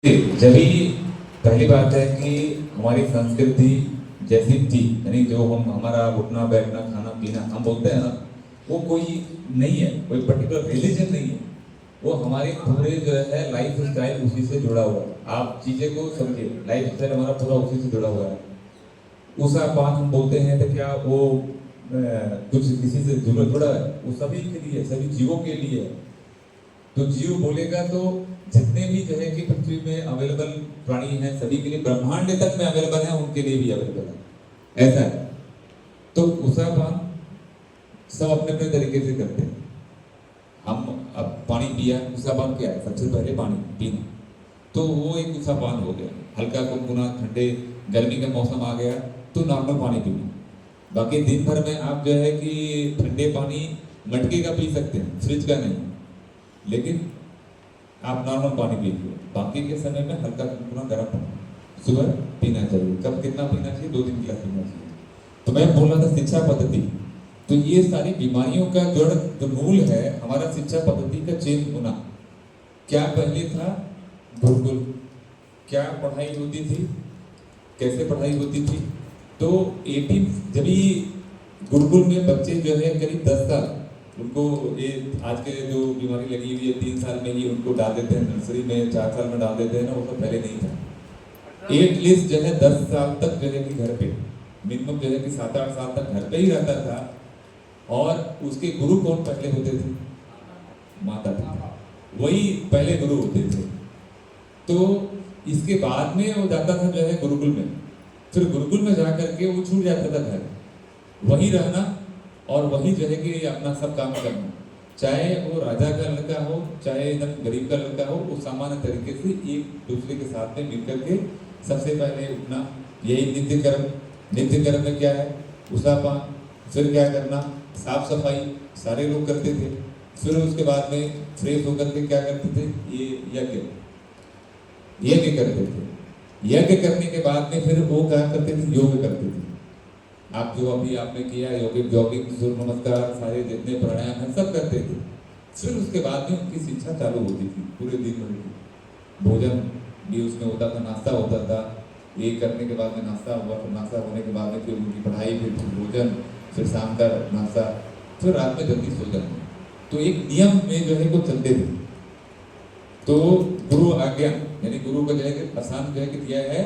जब भी पहली बात है कि हमारी संस्कृति जैसी थी, यानी जो हम हमारा उठना बैठना खाना पीना हम बोलते हैं ना, वो कोई नहीं है, कोई पर्टिकुलर रिलीजन नहीं है। वो हमारे पूरे जो है लाइफ स्टाइल उसी से जुड़ा हुआ है। आप चीजें को समझिए, लाइफ स्टाइल हमारा पूरा उसी से जुड़ा हुआ है। उस बात हम बोलते हैं तो क्या वो कुछ किसी से जुड़ा है? वो सभी के लिए, सभी जीवों के लिए है। तो जीव बोलेगा तो जितने भी जो है कि पृथ्वी में अवेलेबल प्राणी हैं सभी के लिए, ब्रह्मांड तक में अवेलेबल है, उनके लिए भी अवेलेबल है, ऐसा है। तो उसका काम सब अपने अपने तरीके से करते हैं। हम अब पानी पिया, उसका पान क्या है? सबसे पहले पानी पीना, तो वो एक दूसरा पान हो गया। हल्का गुनगुना ठंडे गर्मी का मौसम आ गया तो नॉर्मल पानी पीना। बाकी दिन भर में आप जो है कि ठंडे पानी मटके का पी सकते हैं, फ्रिज का नहीं, लेकिन आप नॉर्मल पानी पीजिए। बाकी के समय में हल्का गुनगुना गर्म पानी सुबह पीना चाहिए। कब कितना पीना चाहिए? 2-3 गिलास पीना चाहिए। तो मैं बोल रहा था शिक्षा पद्धति, तो ये सारी बीमारियों का जड़ जो मूल है हमारा शिक्षा पद्धति का चेंज होना। क्या पहले था? गुरुकुल। क्या पढ़ाई होती थी? कैसे पढ़ाई होती थी? तो 18 जब गुरुकुल में बच्चे जो है करीब 10 साल, उनको ये आज के जो बीमारी लगी हुई है 3 साल में ही उनको डाल देते हैं नर्सरी में, 4 साल में डाल देते हैं ना, वो सब पहले नहीं था। एटलीस्ट जो है 10 साल तक जो है कि घर पे, मिनिमम जो है कि 7-8 साल तक घर पे ही रहता था। और उसके गुरु कौन पहले होते थे? माता पिता, वही पहले गुरु होते थे। तो इसके बाद में वो जाता था जो है गुरुकुल में, फिर गुरुकुल में जा करके वो छूट जाता था घर, वही रहना और वही जो है कि अपना सब काम करना। चाहे वो राजा का लड़का हो, चाहे एकदम गरीब का लड़का हो, वो सामान्य तरीके से एक दूसरे के साथ में मिलकर के सबसे पहले उठना, यही नित्य कर्म। नित्य कर्म में क्या है? उसापान, फिर क्या करना? साफ सफाई सारे लोग करते थे। फिर उसके बाद में फ्रेश होकर के क्या करते थे? ये यज्ञ करते थे। यज्ञ करने के बाद में फिर वो क्या करते थे? योग करते थे। आप जो अभी आपने किया योगिक जॉगिंग सूर्य नमस्कार सारे जितने प्राणायाम हैं सब करते थे। फिर उसके बाद में उनकी शिक्षा चालू होती थी पूरे दिन भर की। भोजन भी उसमें होता था, नाश्ता होता था। ये करने के बाद में नाश्ता हुआ, फिर नाश्ता होने के बाद में फिर उनकी पढ़ाई, फिर भोजन, फिर शाम का नाश्ता, फिर रात में जल्दी सो जाना। तो एक नियम में जो है वो चलते थे। तो गुरु आज्ञा, यानी गुरु का जो है कि आसान जो है कि दिया है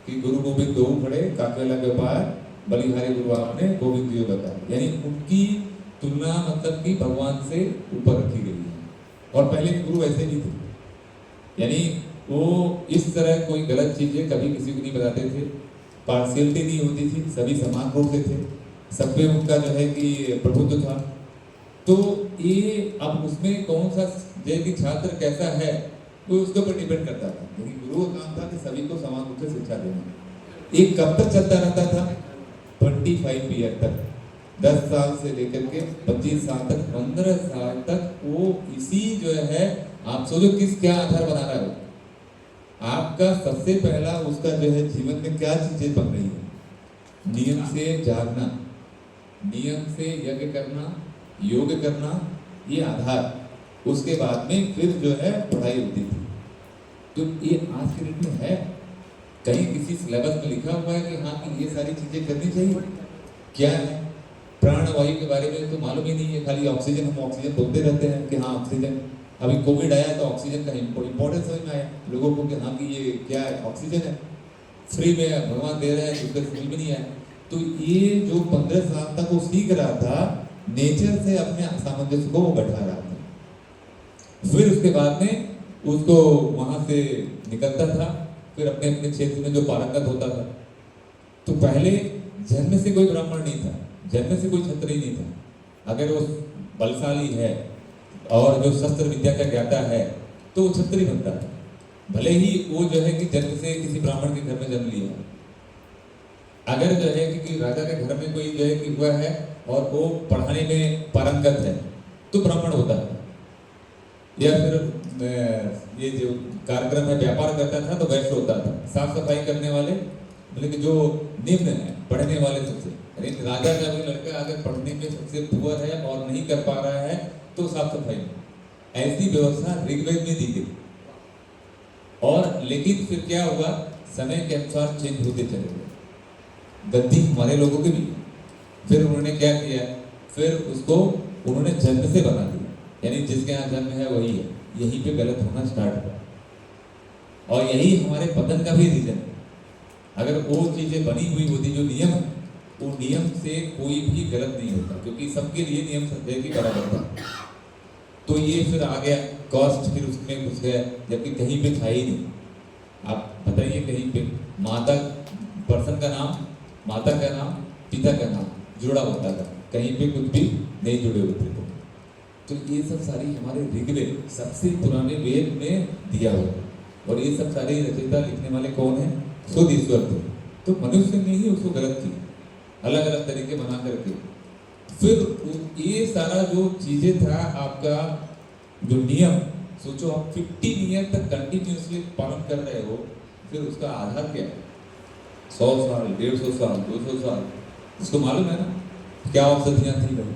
कि गुरु गोविंद दो खड़े काकेला के पार, बलिहारी गुरु आपने गोविंद जी को बताया। यानी उनकी तुलना मतलब कि भगवान से ऊपर रखी गई है। और पहले गुरु ऐसे नहीं थे, यानी वो इस तरह कोई गलत चीजें कभी किसी को नहीं बताते थे। पार्शियलिटी नहीं होती थी, सभी समान रूप से थे, सब पे उनका जो है कि प्रभुत्व था। तो ये अब उसमें कौन सा जो कि छात्र कैसा है वो उसके ऊपर डिपेंड करता था। लेकिन गुरु का काम था कि सभी को समान रूप से शिक्षा देना। एक कब तक चलता रहता था? 25 ईयर तक, 10 साल से लेकर के 25 साल तक, 15 साल तक वो इसी जो है, आप सोचो किस क्या आधार बना रहा है आपका। सबसे पहला उसका जो है जीवन में क्या चीजें बन रही है? नियम से जागना, नियम से यज्ञ करना, योग करना, ये आधार। उसके बाद में फिर जो है पढ़ाई होती थी। तो ये आज के डेट में है कहीं किसी सिलेबस में लिखा हुआ है कि हाँ कि ये सारी चीजें करनी चाहिए? क्या है? प्राणवायु के बारे में तो मालूम ही नहीं है, खाली ऑक्सीजन, हम ऑक्सीजन बोलते रहते हैं कि हाँ ऑक्सीजन। अभी कोविड आया तो ऑक्सीजन का इम्पोर्टेंस समझ में आया लोगों को कि हाँ कि ये क्या है? ऑक्सीजन है, फ्री में भगवान दे रहे हैं, उसका समझ में नहीं आया। तो ये जो 15 साल तक वो सीख रहा था, नेचर से अपने सामंजस्य को वो बैठा रहा था। फिर उसके बाद में उसको वहां से निकलता था, फिर अपने अपने क्षेत्र में जो पारंगत होता था। तो पहले जन्म से कोई ब्राह्मण नहीं था, जन्म से कोई क्षत्रिय नहीं था। अगर वो बलशाली है और जो शस्त्र विद्या का ज्ञाता है तो वो क्षत्रिय बनता है, भले ही वो जो है कि जन्म से किसी ब्राह्मण के घर में जन्म लिया। अगर जो है कि राजा के घर में कोई जो है कि हुआ है और वो पढ़ाने में पारंगत है तो ब्राह्मण होता है। या फिर ये जो कार्यक्रम में व्यापार करता था तो वैश्य होता था। साफ सफाई करने वाले मतलब कि जो निम्न है, पढ़ने वाले सबसे, लेकिन राजा का भी लड़का अगर पढ़ने में सबसे पुअर है और नहीं कर पा रहा है तो साफ सफाई में। ऐसी व्यवस्था ऋग्वेद में दी गई। और लेकिन फिर क्या हुआ, समय के अनुसार चेंज होते चले गए, गलती हमारे लोगों की भी। फिर उन्होंने क्या किया, फिर उसको उन्होंने जन्म से बना दिया, यानी जिसके यहाँ जन्म है वही है, यहीं पे गलत होना स्टार्ट हुआ। और यही हमारे पतन का भी रीजन है। अगर वो चीजें बनी हुई होती, जो नियम है, वो नियम से कोई भी गलत नहीं होता, क्योंकि सबके लिए नियम संजय की बराबर था। तो ये फिर आ गया कॉस्ट, फिर उसमें घुस गया, जबकि कहीं पे था ही नहीं। आप बताइए, कहीं पे माता पर्सन का नाम, माता का नाम, पिता का नाम जुड़ा होता था, कहीं पे कुछ भी नहीं जुड़े होते थे। तो ये सब सारी हमारे ऋग्वेद, सबसे पुराने वेद में दिया हुआ है। और ये सब सारी रचयिता लिखने वाले कौन है? खुद ईश्वर थे। तो मनुष्य ने ही उसको गलत की, अलग अलग तरीके बना करके। फिर ये सारा जो चीजें था आपका, जो नियम, सोचो आप 50 ईयर तक कंटिन्यूसली पालन कर रहे हो, फिर उसका आधार क्या है? 100 साल, 150 साल, 200 साल, उसको मालूम है ना क्या औषधियाँ थी भाई।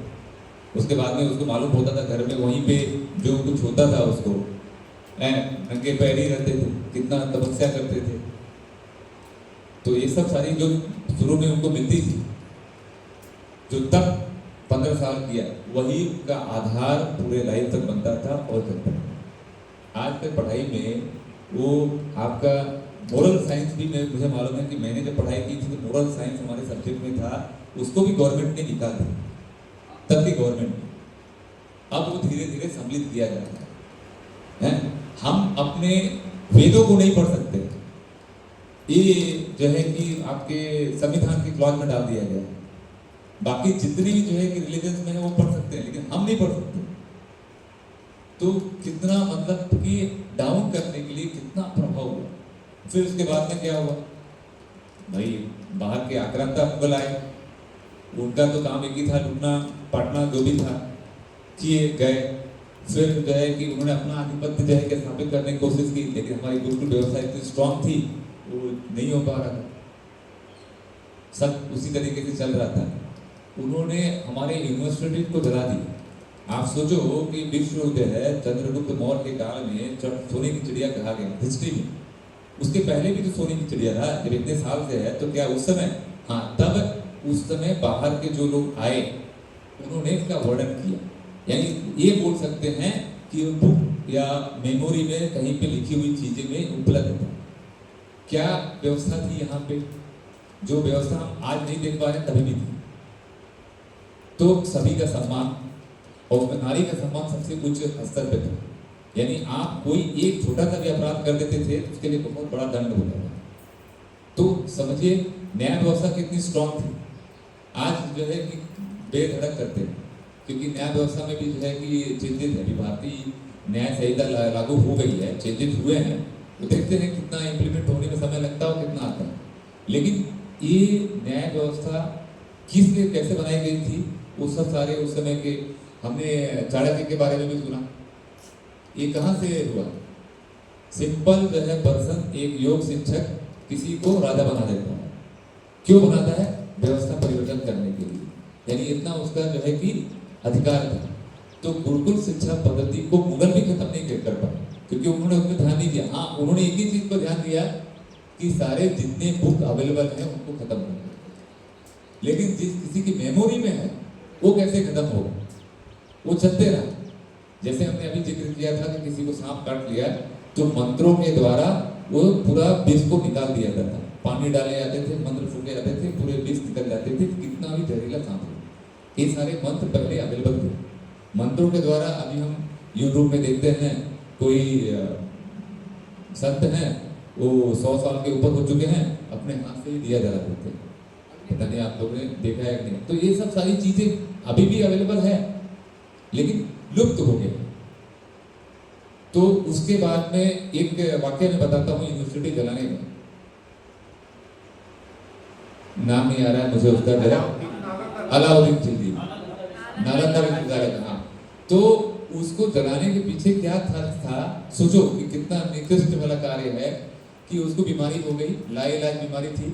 उसके बाद में उसको मालूम होता था, घर में वहीं पे जो कुछ होता था उसको नंगे पैर ही रहते थे, कितना तपस्या करते थे। तो ये सब सारी जो शुरू में उनको मिलती थी, जो तब 15 साल किया, वही उनका आधार पूरे लाइफ तक बनता था और चलता था। आज तक पढ़ाई में वो आपका मोरल साइंस भी, मुझे मालूम है कि मैंने जब पढ़ाई की थी तो मोरल साइंस हमारे सब्जेक्ट में था, उसको भी गवर्नमेंट ने निकाल दिया, तब की गवर्नमेंट ने। अब वो धीरे धीरे सम्मिलित किया जा रहा है। हम अपने वेदों को नहीं पढ़ सकते, ये जो है कि आपके संविधान के क्लॉज में डाल दिया गया है। बाकी जितने भी जो है कि रिलीजन्स में है वो पढ़ सकते हैं, लेकिन हम नहीं पढ़ सकते। तो कितना मतलब कि डाउन करने के लिए कितना प्रभाव हुआ। फिर उसके बाद में क्या हुआ भाई, बाहर के आक्रांता मुगल आए, उनका तो काम एक ही था, लूटना पाटना जो भी था किए गए। फिर जो है कि उन्होंने अपना आधिपत्य जो है कि स्थापित करने की कोशिश की, लेकिन हमारी गुरुकुल व्यवस्था इतनी स्ट्रांग थी, वो नहीं हो पा रहा था, सब उसी तरीके से चल रहा था। उन्होंने हमारे यूनिवर्सिटी को जला दिया। आप सोचो कि विश्व जो है चंद्रगुप्त मौर्य के काल में सोने की चिड़िया कहा गया हिस्ट्री में। उसके पहले भी तो सोने की चिड़िया था, जब इतने साल से है तो क्या उस समय, हाँ तब उस समय बाहर के जो लोग आए उन्होंने इसका वर्णन किया। यानी ये बोल सकते हैं कि बुक या मेमोरी में कहीं पे लिखी हुई चीजें में उपलब्ध था। क्या व्यवस्था थी यहाँ पे, जो व्यवस्था हम आज नहीं देख पा रहे तभी भी थी। तो सभी का सम्मान, और नारी का सम्मान सबसे उच्च स्तर पे था। यानी आप कोई एक छोटा सा भी अपराध कर देते थे तो उसके लिए बहुत बड़ा दंड होता था। तो समझिए न्याय व्यवस्था कितनी स्ट्रांग थी। आज जो है कि बेधड़क करते हैं, क्योंकि न्याय व्यवस्था में भी जो है कि चेंजेस है, भारतीय न्याय संहिता लागू हो गई है, चेंजेस हुए हैं। वो देखते हैं कितना इम्प्लीमेंट होने में समय लगता है और कितना आता है। लेकिन ये न्याय व्यवस्था किस लिए कैसे बनाई गई थी, वो सब सारे उस समय के, हमने चाणक्य के बारे में भी सुना। ये कहाँ से हुआ? सिंपल जो है पर्सन, एक योग शिक्षक किसी को राजा बना देता है। क्यों बनाता है? व्यवस्था परिवर्तन करने के लिए। यानी इतना उसका जो है कि अधिकार था। तो गुरुकुल शिक्षा पद्धति को मुगल भी खत्म नहीं कर पाए, क्योंकि उन्होंने उसमें ध्यान नहीं दिया। हाँ, उन्होंने एक ही चीज पर ध्यान दिया कि सारे जितने बुक अवेलेबल हैं उनको खत्म कर दो। लेकिन जिस किसी की मेमोरी में है वो कैसे खत्म होगा? वो चलते रहा। जैसे हमने अभी जिक्र किया था कि किसी को सांप काट लिया तो मंत्रों के द्वारा वो पूरा विष को निकाल दिया जाता था। पानी डाले जाते थे, मंत्र फूके जाते थे, पूरे विष निकल जाते थे, कितना भी जहरीला सांप हो। ये सारे मंत्र पहले अवेलेबल थे। मंत्रों के द्वारा अभी हम यूट्यूब में देखते हैं, कोई संत हैं वो 100 साल के ऊपर हो चुके हैं, अपने हाथ से ही दिया जला देते हैं। पता नहीं आप लोगों ने देखा है कि नहीं। तो ये सब सारी चीजें अभी भी अवेलेबल है, लेकिन लुप्त हो गए। तो उसके बाद में एक वाक्य में बताता हूँ यूनिवर्सिटी जलाने का, नाम नहीं आ रहा है मुझे उसका, अलाउद्दीन खिलजी, नालंदा विश्वविद्यालय का। हाँ, तो उसको जलाने के पीछे क्या था? सोचो कि कितना निकृष्ट वाला कार्य है कि उसको बीमारी हो गई, लाइलाज बीमारी थी,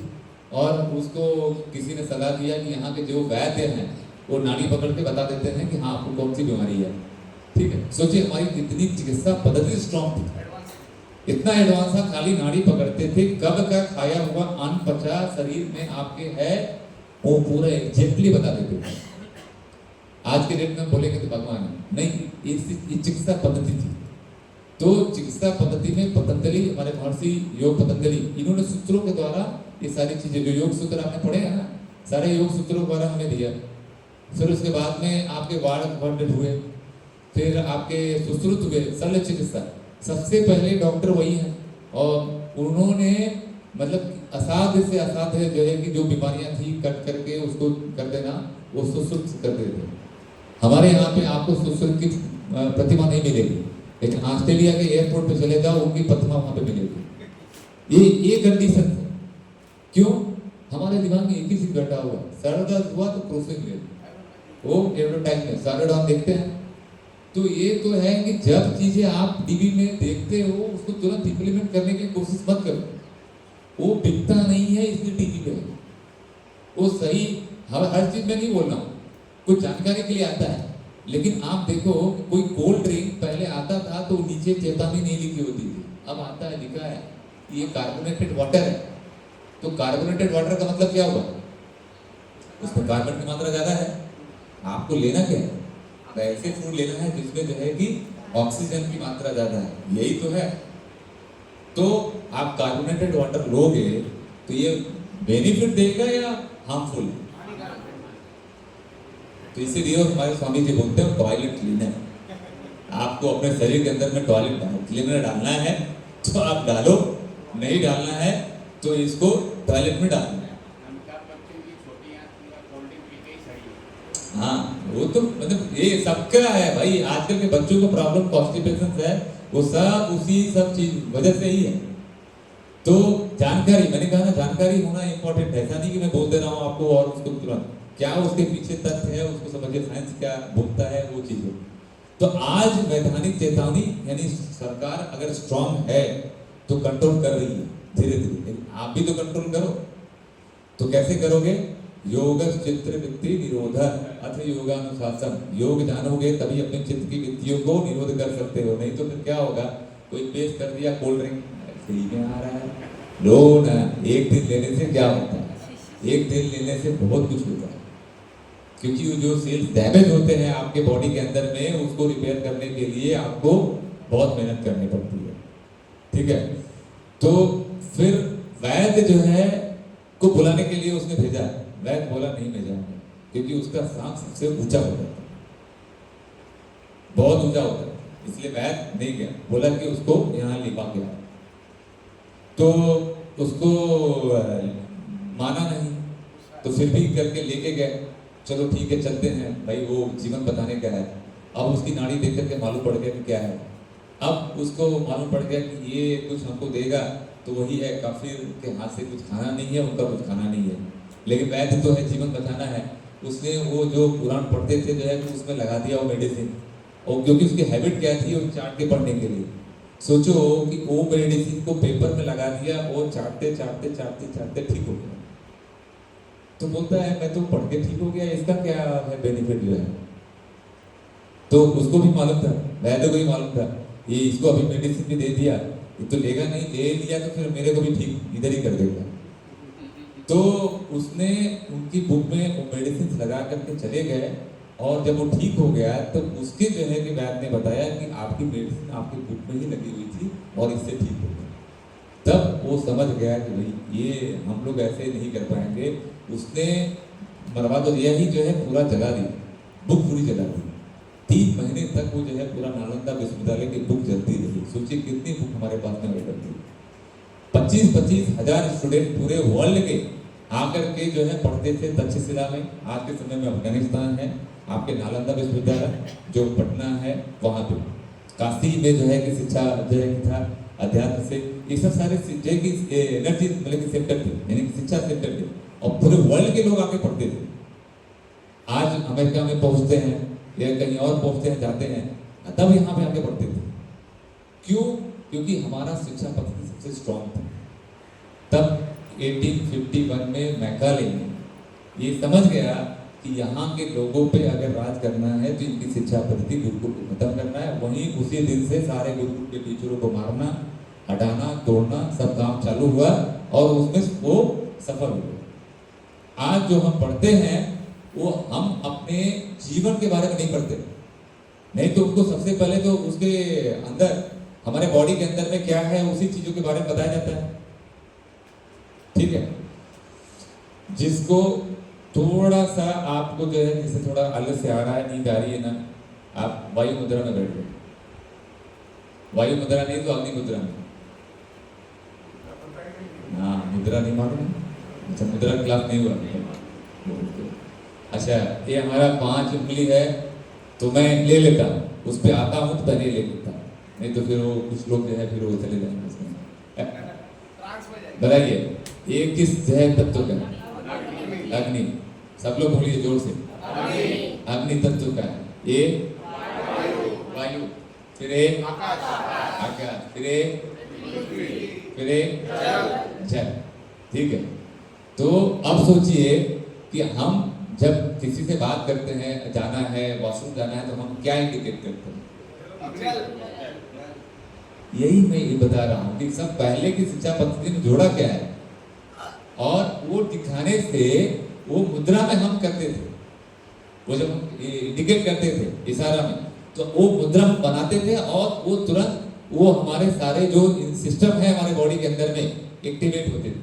और उसको किसी ने सलाह दिया कि यहाँ के जो वैद्य हैं वो नाड़ी पकड़ के बता देते हैं कि हाँ आपको कौन सी बीमारी है। ठीक है, सोचिए हमारी कितनी चिकित्सा पद्धति स्ट्रॉन्ग थी। इतना एडवांस था, खाली नाड़ी पकड़ते थे, कब का खाया हुआ अन्न पचा शरीर में आपके है वो पूरा एग्जैक्टली बता देते थे। आज के डेट में बोलेंगे तो भगवान है, नहीं, ये चिकित्सा पद्धति थी। तो चिकित्सा पद्धति में पतंजलि, हमारे महर्षि योग पतंजलि, इन्होंने सूत्रों के द्वारा ये सारी चीजें, जो योग सूत्र आपने पढ़े हैं ना, सारे योग सूत्रों द्वारा हमें दिया। फिर उसके बाद में आपके वार्ड वर्ड हुए, फिर आपके सुश्रुत हुए, शल्य चिकित्सा, सबसे पहले डॉक्टर वही हैं और उन्होंने मतलब असाध्य से असाध्य जो है कि जो बीमारियां थी कट करके उसको कर देना, वो सुश्रुत कर देते थे। हमारे यहाँ पे आपको सुश्रुत की प्रतिमा नहीं मिलेगी, लेकिन ऑस्ट्रेलिया के एयरपोर्ट पे चले जाओ, उनकी प्रतिमा वहां पे मिलेगी। ये कंडीशन है। क्यों? हमारे दिमाग में एक ही चीज बैठा हुआ, सर दर्द हुआ तो क्रोसिन ले, वो एडवर्टाइज में सारे देखते हैं। तो ये तो है कि जब चीजें आप टीवी में देखते हो उसको तुरंत इंप्लीमेंट करने की कोशिश मत करो, वो बिकता नहीं है इसलिए टीवी पे है। वो सही हर चीज में नहीं बोल रहा हूँ, कुछ जानकारी के लिए आता है, लेकिन आप देखो कोई कोल्ड ड्रिंक पहले आता था तो नीचे चेतावनी नहीं लिखी होती थी, अब आता है, लिखा है ये कार्बोनेटेड वाटर है। तो कार्बोनेटेड वाटर का मतलब क्या हुआ? उसमें कार्बन की मात्रा ज्यादा है, आपको लेना क्या है? ऐसे फूड लेना है जिसमें जो है कि ऑक्सीजन की मात्रा ज्यादा है, यही तो है। तो आप कार्बोनेटेड वाटर लोगे तो ये बेनिफिट देगा या हार्मफुल? तो इसीलिए हमारे स्वामी जी बोलते हैं टॉयलेट क्लीनर, आपको अपने शरीर के अंदर में टॉयलेट क्लीनर डालना है तो आप डालो, नहीं डालना है तो इसको टॉयलेट में डालना है। हाँ, वो तो मतलब ये सबका है भाई, आजकल के बच्चों को प्रॉब्लम कॉन्स्टिपेशन है, वो सब उसी सब चीज वजह से ही है। तो जानकारी, मैंने कहा ना जानकारी होना इंपॉर्टेंट है, ऐसा नहीं कि मैं बोल दे रहा हूँ आपको और उसको तुरंत क्या उसके पीछे तथ्य है उसको समझिए, साइंस क्या बोलता है वो चीज। तो आज वैधानिक चेतावनी यानी सरकार अगर स्ट्रांग है तो कंट्रोल कर रही है धीरे धीरे, आप भी तो कंट्रोल करो। तो कैसे करोगे? योग चित्र वृत्ति निरोध अथ योगानुशासन, योग जानोगे तभी अपने चित्त की वृत्तियों को निरोध कर सकते हो, नहीं तो फिर क्या होगा, कोई पेश कर दिया कोल्ड ड्रिंक फ्री में आ रहा है, लो ना, एक दिन लेने से क्या होता है? एक दिन लेने से बहुत कुछ होता है, क्योंकि जो सेल्स डैमेज होते हैं आपके बॉडी के अंदर में, उसको रिपेयर करने के लिए आपको बहुत मेहनत करनी पड़ती है, ठीक है। तो फिर वैद्य जो है को बुलाने के लिए उसने भेजा, वैद्य बोला नहीं मैं जाऊंगा, क्योंकि उसका सांस सबसे ऊंचा होता है, बहुत ऊंचा होता है, इसलिए वैद्य नहीं गया, बोला कि उसको यहाँ लिपा गया। तो उसको माना नहीं, तो फिर भी करके लेके गए, चलो ठीक है चलते हैं भाई, वो जीवन बताने का है। अब उसकी नाड़ी देख करके मालूम पड़ गया कि क्या है, अब उसको मालूम पड़ गया कि ये कुछ हमको देगा तो वही है, काफिर के हाथ से कुछ खाना नहीं है, उनका कुछ खाना नहीं है, लेकिन वैद्य तो है जीवन बचाना है। उसने वो जो पुराण पढ़ते थे जो है उसमें लगा दिया वो मेडिसिन, और क्योंकि उसकी हैबिट क्या थी वो चाट के पढ़ने के लिए, सोचो कि वो मेडिसिन को पेपर में लगा दिया, वो चाटते चाटते चाटते चाटते ठीक हो गया। तो बोलता है मैं तो पढ़ के ठीक हो गया, इसका क्या है बेनिफिट जो है? तो उसको भी मालूम था, वैद्य को भी मालूम था, ये इसको अभी मेडिसिन भी दे दिया, ये तो लेगा नहीं, ले लिया तो फिर मेरे को भी ठीक इधर ही कर देगा। तो उसने उनकी बुक में वो मेडिसिन लगा करके चले गए, और जब वो ठीक हो गया तो उसके जो है कि वैद्य ने बताया कि आपकी मेडिसिन आपकी बुक में ही लगी हुई थी और इससे ठीक हो गया। तब वो समझ गया कि भाई ये हम लोग ऐसे नहीं कर पाएंगे। उसने मरवा तो दिया ही, जो है पूरा जला दी, बुक पूरी जला दी। 3 महीने तक वो जो है पूरा नालंदा विश्वविद्यालय की बुक जलती रही। सोचिए कितनी बुक हमारे पास में बैठती थी, 25-25 हजार स्टूडेंट पूरे वर्ल्ड के आकर के जो है पढ़ते थे तक्षशिला में, आज के समय में अफगानिस्तान है, आपके नालंदा विश्वविद्यालय जो पटना है वहाँ पे, काशी में जो है कि शिक्षा जो है कि था अध्यात्म से, ये सब सारे जो है कि एनर्जी मतलब कि सेक्टर थे, यानी कि शिक्षा सेक्टर थे, और पूरे वर्ल्ड के लोग आके पढ़ते थे। आज अमेरिका में पहुंचते हैं या कहीं और पहुंचते हैं, जाते हैं, तब यहाँ पे आके पढ़ते थे। क्यों? क्योंकि हमारा शिक्षा पद्धति सबसे स्ट्रॉन्ग था। तब 1851 में मैकाले ने ये समझ गया कि यहाँ के लोगों पे अगर राज करना है तो इनकी शिक्षा पद्धति गुरुकुल को खत्म करना है। वहीं उसी दिन से सारे गुरुकुल के टीचरों को मारना, हटाना तोड़ना सब काम चालू हुआ और उसमें वो सफल हुए। आज जो हम पढ़ते हैं वो हम अपने जीवन के बारे में नहीं पढ़ते, नहीं तो उनको सबसे पहले तो उसके अंदर हमारे बॉडी के अंदर में क्या है उसी चीजों के बारे में बताया जाता है। ठीक है, जिसको थोड़ा सा आपको जो है जैसे थोड़ा अलग से आ रहा है, नींद आ रही है ना, आप वायु मुद्रा में बैठ गए। वायु मुद्रा नहीं तो अग्नि मुद्रा में। हाँ, मुद्रा नहीं मालूम? अच्छा, मुद्रा क्लास नहीं हुआ। अच्छा, ये हमारा 5 उंगली है तो मैं ले लेता हूँ, उस पर आता हूँ तो पहले ले लेता हूँ, नहीं तो फिर वो कुछ लोग जो है फिर वो चले जाएंगे उसमें। बताइए, ये किस जो है तत्व का है? अग्नि। सब लोग बोलिए जोर से, अग्नि तत्व का है। ये वायु, फिर आकाश, फिर जल। ठीक है, तो अब सोचिए कि हम जब किसी से बात करते हैं, जाना है वॉशरूम जाना है, तो हम क्या इंडिकेट करते हैं? यही मैं ये बता रहा हूँ कि सब पहले की शिक्षा पद्धति में जोड़ा क्या है, और वो दिखाने से वो मुद्रा में हम करते थे, वो जब इंडिकेट करते थे इशारा में, तो वो मुद्रा हम बनाते थे और वो तुरंत वो हमारे सारे जो सिस्टम है हमारे बॉडी के अंदर में एक्टिवेट होते थे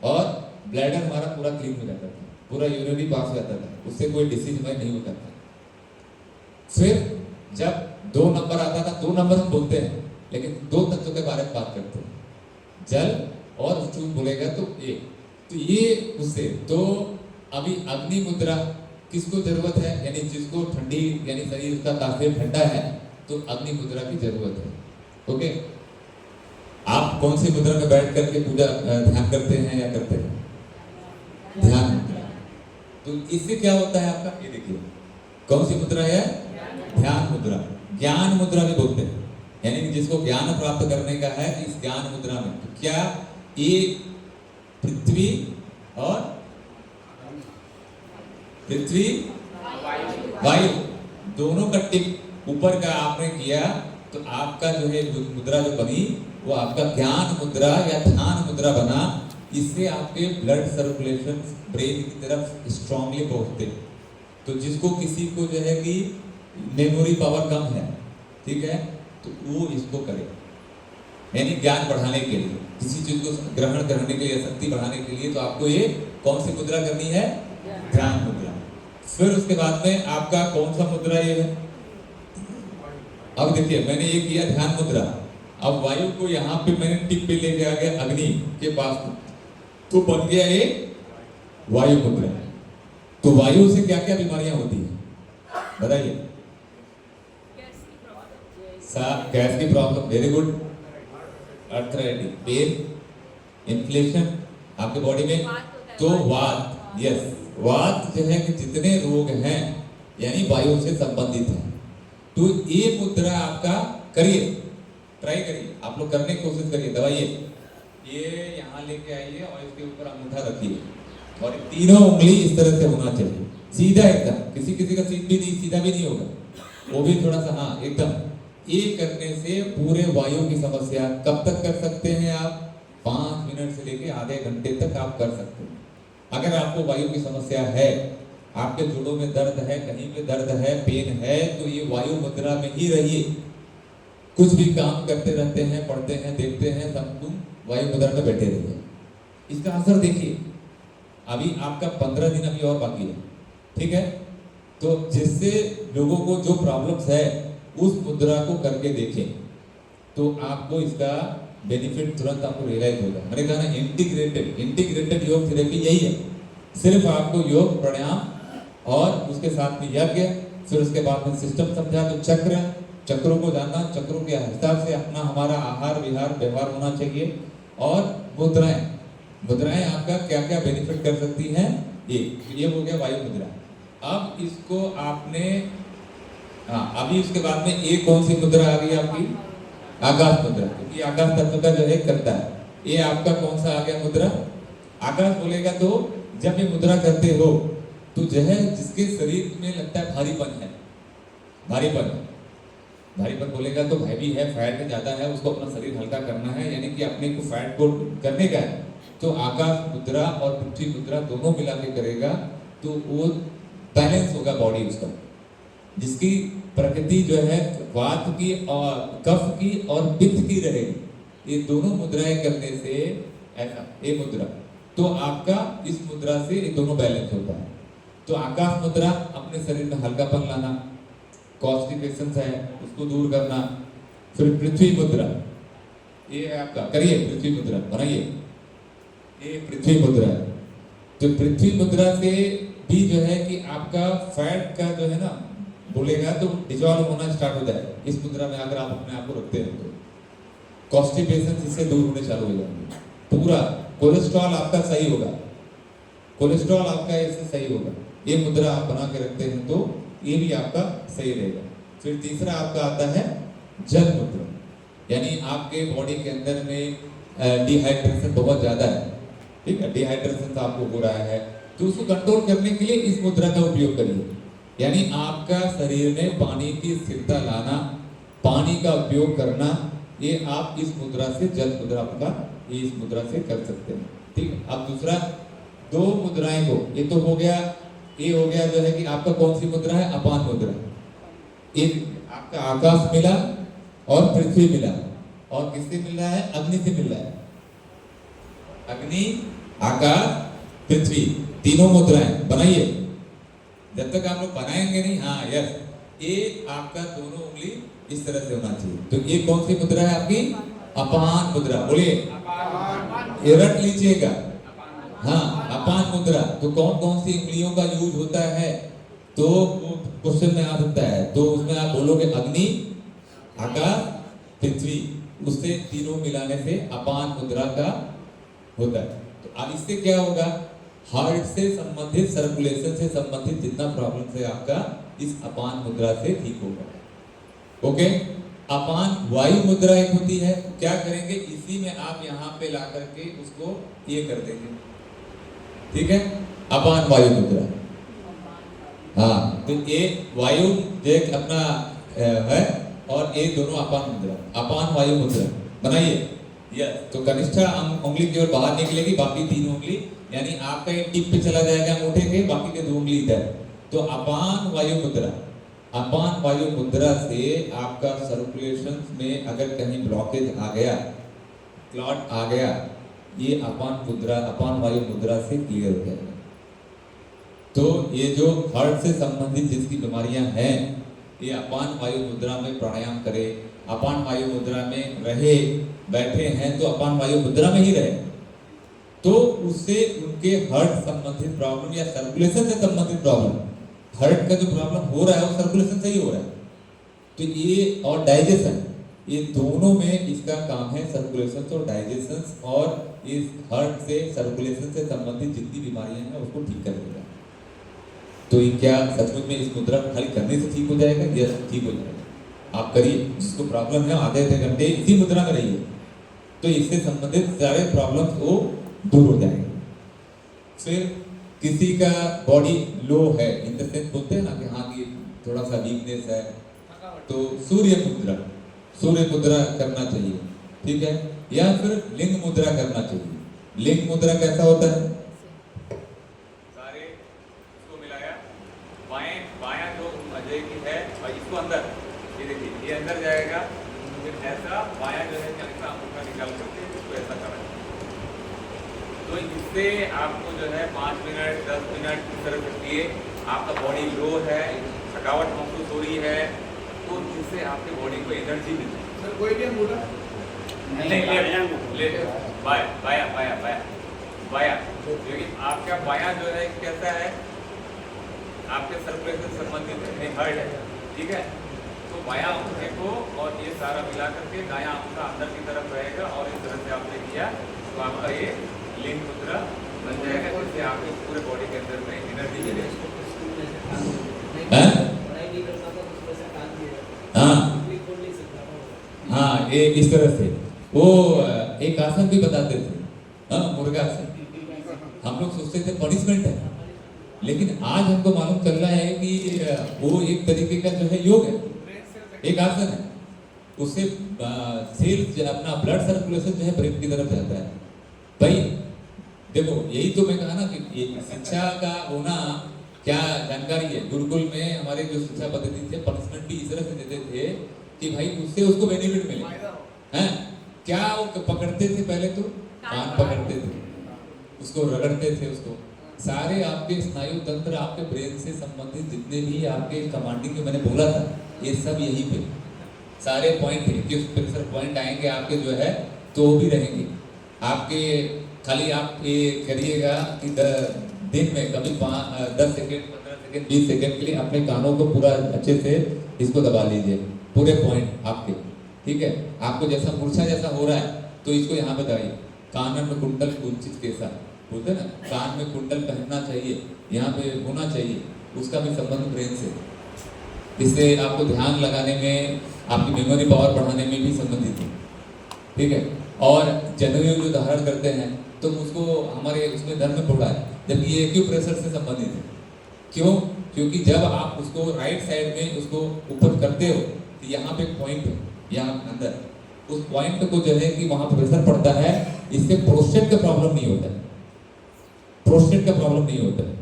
और ब्लैडर हमारा पूरा क्लीन हो जाता था, पूरा यूरिन पास हो जाता था, उससे कोई डिसीज हमें नहीं होता था। फिर जब 2 नंबर आता था, 2 नंबर हम बोलते हैं लेकिन 2 तत्वों के बारे में बात करते हैं, जल और चून बोलेगा तो ये उससे। तो अभी अग्नि मुद्रा किसको जरूरत है, यानी जिसको ठंडी यानी शरीर उसका काफी ठंडा है तो अग्नि मुद्रा की जरूरत है। ओके, आप कौन सी मुद्रा में बैठ करके पूजा ध्यान करते हैं या करते हैं? ध्यान मुद्रा। तो इससे क्या होता है आपका, ये देखिए कौन सी मुद्रा है? ध्यान मुद्रा। ज्ञान मुद्रा भी बोलते हैं, यानी जिसको ज्ञान प्राप्त करने का है इस ज्ञान मुद्रा में। तो क्या ये पृथ्वी वायु दोनों का टिक ऊपर का आपने किया तो आपका जो है मुद्रा जो बनी वो आपका ज्ञान मुद्रा या ध्यान मुद्रा बना। इससे आपके ब्लड सर्कुलेशन ब्रेन की तरफ स्ट्रांगली पहुंचते। तो जिसको किसी को जो है कि मेमोरी पावर कम है, ठीक है, तो वो इसको करे, यानी ज्ञान बढ़ाने के लिए, किसी चीज को ग्रहण करने के लिए, शक्ति बढ़ाने के लिए, तो आपको ये कौन सी मुद्रा करनी है? ध्यान मुद्रा। फिर उसके बाद में आपका कौन सा मुद्रा ये है? अब देखिए मैंने ये किया ध्यान मुद्रा, अब वायु को यहाँ पे मैंने टिप पे लेके आ गया अग्नि के पास, तो बन गया ये वायु मुद्रा। तो वायु से क्या क्या बीमारियां होती है बताइए? गैस की problem, very good, arthritis, pain, inflation आपके बॉडी में, तो वात, यस, वात जो है कि जितने रोग हैं यानी वायु से संबंधित है। तो ये मुद्रा आपका करिए, ट्राई करिए, आप लोग करने की कोशिश करिए, दबाइए, ये यहाँ लेके आइए और इसके ऊपर अंगूठा रखिए और तीनों उंगली इस तरह से होना चाहिए, सीधा एकदम, किसी किसी का सीधा भी नहीं होगा, वो भी थोड़ा सा, हाँ एकदम। ये करने से पूरे वायु की समस्या कब तक कर सकते हैं आप? 5 मिनट से लेके आधे घंटे तक आप कर सकते हैं। अगर आपको वायु की समस्या है, आपके जोड़ों में दर्द है, कहीं पे दर्द है, पेन है, तो ये वायु मुद्रा में ही रहिए। कुछ भी काम करते रहते हैं, पढ़ते हैं, देखते हैं, सब तुम वायु मुद्रा में बैठे रहिए, इसका असर देखिए। अभी आपका 15 दिन अभी और बाकी है, ठीक है, तो जिससे लोगों को जो प्रॉब्लम्स है उस मुद्रा को करके देखें तो आपको इसका बेनिफिट तुरंत आपको रियलाइज होगा। मैंने कहा ना इंटीग्रेटेड योग थेरेपी यही है, सिर्फ आपको योग प्राणायाम और उसके साथ में यज्ञ, फिर उसके बाद में सिस्टम समझा, तो चक्रों को जानना, चक्रों के हिसाब से अपना हमारा आहार विहार व्यवहार होना चाहिए, और मुद्राएं आपका क्या क्या बेनिफिट कर सकती हैं, ये हो गया वायु मुद्रा। अब इसको आपने, हाँ अभी उसके बाद में एक कौन सी मुद्रा आ गई आपकी? आकाश मुद्रा, क्योंकि आकाश तत्व का जो है करता है। ये आपका कौन सा आ गया मुद्रा? आकाश बोलेगा तो जब ये मुद्रा करते हो तो जो है जिसके शरीर में लगता है भारीपन है, भाईपन बोलेगा तो भाई भी है, फैट ज्यादा है, उसको अपना शरीर हल्का करना है, यानी कि अपने को फैट को करने का है। तो आकाश मुद्रा और पृथ्वी मुद्रा दोनों मिला के करेगा तो वो बैलेंस होगा बॉडी उसका, जिसकी प्रकृति जो है वात की और कफ की और पित्त की रहेगी। ये दोनों मुद्राएं करने से ऐसा ये मुद्रा, तो आपका इस मुद्रा से ये दोनों बैलेंस होता है। तो आकाश मुद्रा अपने शरीर में हल्कापन लाना, कॉन्स्टिपेशन है उसको दूर करना। फिर पृथ्वी मुद्रा, ये है आपका, करिए पृथ्वी मुद्रा बनाइए, ये पृथ्वी मुद्रा है। तो पृथ्वी मुद्रा से भी जो है कि आपका फैट का जो है ना बोलेगा तो डिजॉल्व होना स्टार्ट हो जाएगा। इस मुद्रा में अगर आप अपने आप को रखते हैं तो कॉन्स्टिपेशन इससे दूर होने चालू हो जाएंगे। पूरा कोलेस्ट्रॉल आपका सही होगा, कोलेस्ट्रॉल आपका इससे सही होगा। ये मुद्रा आप बना के रखते हैं तो ये भी आपका सही रहेगा। फिर तीसरा आपका आता है जल मुद्रा, यानी आपके बॉडी के अंदर में डिहाइड्रेशन बहुत ज्यादा है, ठीक है, डिहाइड्रेशन आपको हो रहा है, तो उसको कंट्रोल करने के लिए इस मुद्रा का उपयोग करिए। यानी आपका शरीर में पानी की स्थिरता लाना, पानी का उपयोग करना, ये आप इस मुद्रा से, जल मुद्रा आपका ये इस मुद्रा से कर सकते हैं, ठीक है। अब दूसरा दो मुद्राएं को, ये तो हो गया, ये हो गया जो है कि आपका कौन सी मुद्रा है, अपान मुद्रा। एक आपका आकाश मिला और पृथ्वी मिला, और किससे मिल रहा है, अग्नि से मिल रहा है। अग्नि, आकाश, पृथ्वी, तीनों मुद्राएं बनाइए। जब तक आप लोग बनाएंगे नहीं, हाँ यस, ये आपका दोनों उंगली इस तरह से होना चाहिए। तो ये कौन सी मुद्रा है आपकी, अपान मुद्रा, बोलिए, ये रट लीजिएगा। हाँ, अपान मुद्रा। तो कौन कौन सी उंगलियों का यूज होता है, तो क्वेश्चन में आ सकता है, तो उसमें आप बोलोगे अग्नि, आकाश, पृथ्वी, उससे तीनों मिलाने से अपान मुद्रा का होता है। तो अब इससे क्या होगा, हार्ट से संबंधित, सर्कुलेशन से संबंधित जितना प्रॉब्लम है आपका इस अपान मुद्रा से ठीक होगा। ओके, अपान वायु मुद्रा एक होती है, क्या करेंगे, इसी में आप यहाँ पे ला करके उसको ये कर देंगे, ठीक है, अपान वायु मुद्रा। हाँ, तो ये वायु एक अपना है और ये दोनों अपान मुद्रा, अपान वायु मुद्रा बनाइए। यस, तो कनिष्ठा उंगली की ओर बाहर निकलेगी, बाकी तीन उंगली यानी आपका ये टिप पे चला जाएगा अंगूठे के, बाकी के दो उंगली इधर। तो अपान वायु मुद्रा, अपान वायु मुद्रा से आपका सर्कुलेशन में अगर कहीं ब्लॉकेज आ गया, क्लॉट आ गया, ये अपान मुद्रा, अपान वायु मुद्रा से क्लियर हो जाएगा। तो ये जो हार्ट से संबंधित जिसकी बीमारियां हैं, ये अपान वायु मुद्रा में प्राणायाम करे, अपान वायु मुद्रा में रहे, बैठे हैं तो अपान वायु मुद्रा में ही रहे, तो उससे उनके हार्ट संबंधित प्रॉब्लम या सर्कुलेशन से संबंधित प्रॉब्लम, हार्ट का जो प्रॉब्लम हो रहा है वो सर्कुलेशन से ही हो रहा है। तो ये और डाइजेशन, ये दोनों में इसका काम है, सर्कुलेशन और डाइजेशन, और इस हार्ट से, सर्कुलेशन से संबंधित जितनी बीमारियां हैं उसको ठीक कर देगा। तो ये क्या सचमुच में इस मुद्रा को खाली करने से ठीक हो जाएगा? यस, ठीक हो जाएगा। आप करिए, जिसको प्रॉब्लम है आधे आधे घंटे इसी मुद्रा में रहिए, तो इससे संबंधित सारे प्रॉब्लम्स वो दूर हो जाएंगे। फिर किसी का बॉडी लो है, इन द सेंस बोलते हैं ना कि हाँ कि थोड़ा सा वीकनेस है, तो सूर्य मुद्रा, सूर्य मुद्रा करना चाहिए, ठीक है, या फिर लिंग मुद्रा करना चाहिए। लिंग मुद्रा कैसा होता है, सारे इसको मिलाया, बाएं बायां जो अजय की है और इसको अंदर, ये देखिए ये अंदर जाएगा, फिर ऐसा बायां जो है ऐसा अंगूठा निकाल करके इसको ऐसा करा। तो इससे आपको जो है 5 मिनट 10 मिनट इस तरह से किए, आपका बॉडी लो है, थकावट महसूस हो रही है, तो इससे आपके बॉडी को एनर्जी मिलती है। सर कोई भी अंगूठा ले बाया बाया बाया बाया बाया, क्योंकि आपका बाया जो है कैसा है, आपके सर्कुलेशन संबंधित हार्ट है, ठीक है। तो बाया अंगूठे को और ये सारा मिला करके दायां अंगूठा अंदर की तरफ रहेगा और इस तरह से आपने किया तो आपका ये लिंग मुद्रा बन जाएगा, जिससे आपके पूरे बॉडी के अंदर में एनर्जी मिलेगी। हाँ हाँ, ये इस तरह से वो एक आसन भी बताते थे, हाँ, मुर्गा से। हम लोग सोचते थे पनिशमेंट है, लेकिन आज हमको मालूम चल रहा है कि वो एक तरीके का जो है योग है। एक आसन है, उससे सेल्स अपना ब्लड सर्कुलेशन जो है ब्रेन की तरफ जाता है। भाई देखो, यही तो मैं कहा ना कि ये शिक्षा का होना क्या जानकारी है। गुरुकुल में हमारे जो शिक्षा पद्धति थे, पनिशमेंट भी इस तरह से देते थे कि भाई उससे उसको बेनिफिट मिले। हैं क्या वो पकड़ते थे पहले तो कान पकड़ते थे, उसको रगड़ते थे, उसको सारे आपके स्नायु तंत्र, आपके ब्रेन से संबंधित जितने भी आपके कमांडिंग में मैंने बोला था, ये सब यही पे सारे पॉइंट है कि प्रेशर पॉइंट आएंगे आपके जो है तो वो भी रहेंगे आपके। खाली आप ये करिएगा कि दिन में कभी 10 सेकेंड, 15 सेकेंड, 20 सेकेंड के लिए अपने कानों को पूरा अच्छे से इसको दबा लीजिए, पूरे पॉइंट आपके, ठीक है। आपको जैसा मूर्छा जैसा हो रहा है तो इसको यहाँ पे दबाइए। कानन में कुंडल कुंचित कैसा बोलते हैं ना, कान में कुंडल पहनना चाहिए, यहाँ पे होना चाहिए, उसका भी संबंध ब्रेन से। इससे आपको ध्यान लगाने में, आपकी मेमोरी पावर बढ़ाने में भी संबंधित है, ठीक है। और जनेऊ जो धारण करते हैं तो उसको हमारे उसमें धर्म में पड़ा है, जबकि ये एक्यूप्रेशर से संबंधित है। क्यों? क्योंकि जब आप उसको राइट साइड में उसको ऊपर करते हो तो यहाँ पे एक पॉइंट है, यहाँ अंदर उस पॉइंट को जो है कि वहां प्रेशर पड़ता है, इससे प्रोस्टेट का प्रॉब्लम नहीं होता है, प्रोस्टेट का प्रॉब्लम नहीं होता है।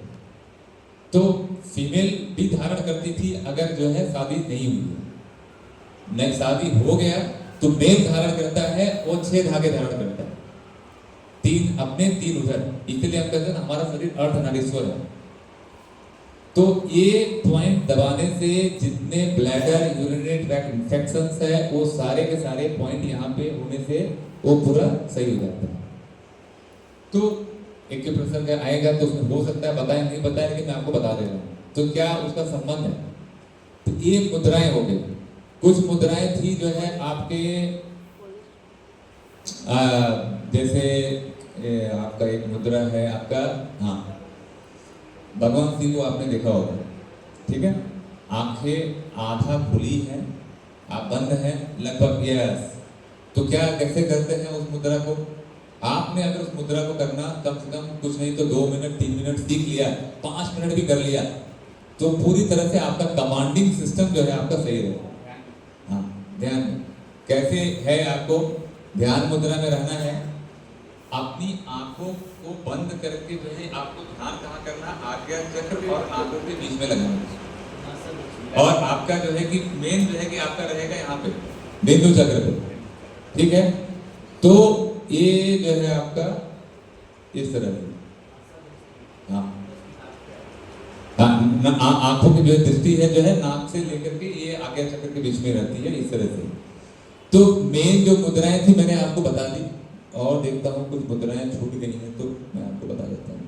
तो फीमेल भी धारण करती थी अगर जो है शादी नहीं हुई, नहीं शादी हो गया तो मेल धारण करता है, वो 6 धागे धारण करता है, 3 अपने 3 उधर। इसलिए हम कहते हैं हमारा शरीर अर्धनारीश्वर है। तो ये पॉइंट दबाने से जितने ब्लैडर, यूरिनरी ट्रैक्ट इन्फेक्शंस है वो सारे के सारे पॉइंट यहाँ पे होने से वो पूरा सही हो जाता है। तो एक्यूप्रेशर का आएगा तो उसमें हो सकता है, बताएं नहीं बताएं, लेकिन मैं आपको बता दे रहा हूँ तो क्या उसका संबंध है। तो ये मुद्राएं हो गई, कुछ मुद्राएं थी जो है आपके जैसे आपका एक मुद्रा है आपका, हाँ भगवान सिंह को आपने देखा होगा, ठीक है। आंखें आधा खुली हैं, आप बंद हैं लगभग, यस। तो क्या कैसे करते हैं उस मुद्रा को? आपने अगर उस मुद्रा को करना कम से कम कुछ नहीं तो 2 मिनट 3 मिनट सीख लिया, 5 मिनट भी कर लिया तो पूरी तरह से आपका कमांडिंग सिस्टम जो है आपका सही रहेगा। हाँ ध्यान कैसे है, आपको ध्यान मुद्रा में रहना है। अपनी आंखों को बंद करके जो है आपको ध्यान कहाँ करना, आज्ञा चक्र और आंखों के बीच में लगाना। और आपका जो है कि मेन जो है कि आपका रहेगा यहाँ पे बिंदु चक्र पे, ठीक है। तो ये जो है आपका इस तरह से, हाँ आंखों की जो दृष्टि है जो है नाक से लेकर के ये आज्ञा चक्र के बीच में रहती है, इस तरह से। तो मेन जो मुद्राएं थी मैंने आपको बता दी, और देखता हूँ कुछ मुद्राएं छूट गई हैं तो मैं आपको बता देता हूँ।